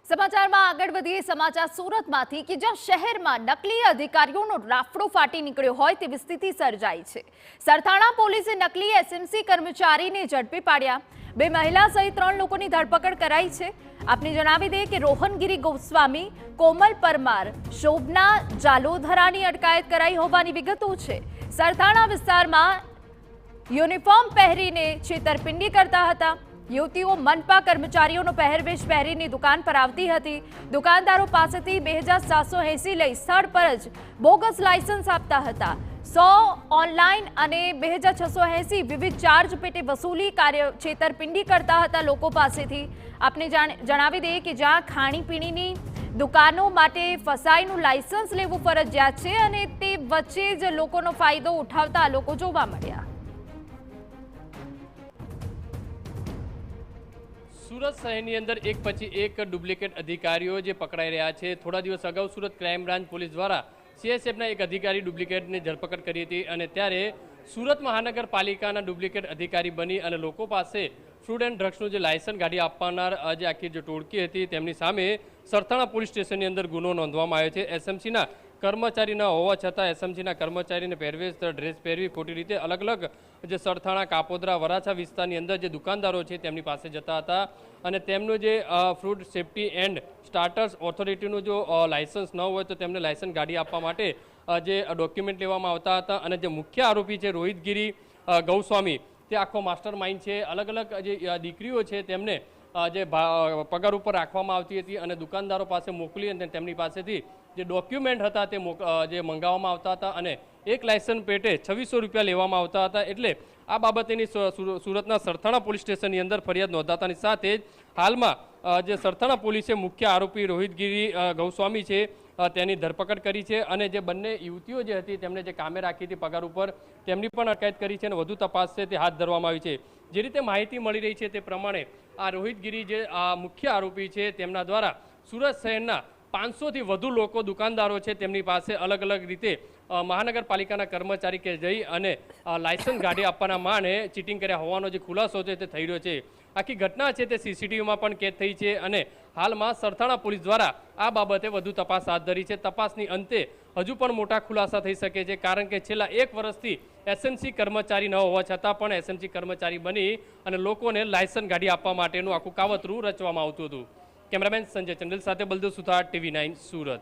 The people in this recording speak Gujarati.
સમાચારમાં આગળ વધીએ સમાચાર સુરતમાંથી કે જ્યાં શહેરમાં નકલી અધિકારીઓનો રાફડો ફાટી નીકળ્યો હોય તેવી સ્થિતિ સર્જાઈ છે। સરથાણા પોલીસે નકલી એસએમસી કર્મચારીને ઝડપી પાડ્યા। 2 મહિલા સહિત 3 લોકોની ધરપકડ કરાઈ છે। આપને જણાવી દઈએ કે રોહનગીરી ગોસ્વામી, કોમલ પરમાર, શોભના જાલોધરાની અટકાયત કરાઈ હોવાની વિગતો છે। સરથાણા વિસ્તારમાં યુનિફોર્મ પહેરીને છેતરપિંડી કરતા હતા। યુવતીઓ મનપા કર્મચારીઓનો પહેરવેશ પહેરીને દુકાન પર આવતી હતી। દુકાનદારો પાસેથી 2780 લઈ સ્થળ પર જ બોગસ લાયસન્સ આપતા હતા। 100 ઓનલાઈન અને 2680 વિવિધ ચાર્જ પેટે વસૂલી છેતરપિંડી કરતા હતા લોકો પાસેથી। આપને જણાવી દઈએ કે જ્યાં ખાણીપીણીની દુકાનો માટે ફસાઈનું લાયસન્સ લેવું ફરજિયાત છે અને તે વચ્ચે જ લોકોનો ફાયદો ઉઠાવતા લોકો જોવા મળ્યા। સુરત શહેરની અંદર એક પછી એક ડુપ્લિકેટ અધિકારીઓ જે પકડાઈ રહ્યા છે। થોડા દિવસ અગાઉ સુરત ક્રાઇમ બ્રાન્ચ પોલીસ દ્વારા સીએસએફના એક અધિકારી ડુપ્લિકેટની ધરપકડ કરી હતી અને ત્યારે સુરત મહાનગરપાલિકાના ડુપ્લિકેટ અધિકારી બની અને લોકો પાસે ફૂડ એન્ડ ડ્રગ્સનું જે લાયસન્સ કાઢી આપનાર જે આખી જે ટોળકી હતી તેમની સામે સરથાણા પોલીસ સ્ટેશનની અંદર ગુનો નોંધવામાં આવ્યો છે। એસએમસીના કર્મચારી ન હોવા છતાં એસએમસીના કર્મચારીને પહેરવેશ ડ્રેસ પહેરવી ખોટી રીતે અલગ અલગ જે સરથાણા, કાપોદ્રા, વરાછા વિસ્તારની અંદર જે દુકાનદારો છે તેમની પાસે જતા હતા અને તેમનું જે ફૂડ સેફ્ટી એન્ડ સ્ટાર્ટર્સ ઓથોરિટીનું જો લાયસન્સ ન હોય તો તેમને લાયસન્સ કાઢી આપવા માટે જે ડોક્યુમેન્ટ લેવામાં આવતા હતા અને જે મુખ્ય આરોપી છે રોહિતગીરી ગૌસ્વામી, તે આખો માસ્ટર માઇન્ડ છે। અલગ અલગ જે દીકરીઓ છે તેમને જે પગાર ઉપર રાખવામાં આવતી હતી અને દુકાનદારો પાસે મોકલી અને તેમની પાસેથી જે ડોક્યુમેન્ટ હતા તે જે મંગાવવામાં આવતા હતા અને એક લાયસન્સ પેટે 2600 રૂપિયા લેવામાં આવતા હતા। એટલે આ બાબતેની સુરતના સરથાણા પોલીસ સ્ટેશનની અંદર ફરિયાદ નોંધાતાની સાથે જ હાલમાં જે સરથાણા પોલીસે મુખ્ય આરોપી રોહિતગીરી ગૌસ્વામી છે તેની ધરપકડ કરી છે અને જે બંને યુવતીઓ જે હતી તેમને જે કામે રાખી હતી પગાર ઉપર તેમની પણ અટકાયત કરી છે અને વધુ તપાસ છે તે હાથ ધરવામાં આવી છે। જે રીતે માહિતી મળી રહી છે તે પ્રમાણે આ રોહિતગીરી જે મુખ્ય આરોપી છે તેમના દ્વારા સુરત શહેરના 500થી વધુ લોકો દુકાનદારો છે તેમની પાસે અલગ અલગ રીતે મહાનગરપાલિકાના કર્મચારી કે જઈ અને લાયસન્સ ગાડી આપવાના માને ચીટિંગ કર્યા હોવાનો જે ખુલાસો છે તે થઈ રહ્યો છે। આખી ઘટના છે તે સીસીટીવીમાં પણ કેદ થઈ છે અને હાલમાં સરથાણા પોલીસ દ્વારા આ બાબતે વધુ તપાસ હાથ ધરી છે। તપાસની અંતે હજુ પણ મોટા ખુલાસા થઈ શકે છે કારણ કે છેલ્લા 1 વર્ષથી એસએમસી કર્મચારી ન હોવા છતાં પણ એસએમસી કર્મચારી બની અને લોકોને લાયસન્સ ગાડી આપવા માટેનું આખું કાવતરું રચવામાં આવતું હતું। કેમેરામેન સંજય ચંડલ સાથે બલદેવ સુથાર, TV9 સુરત।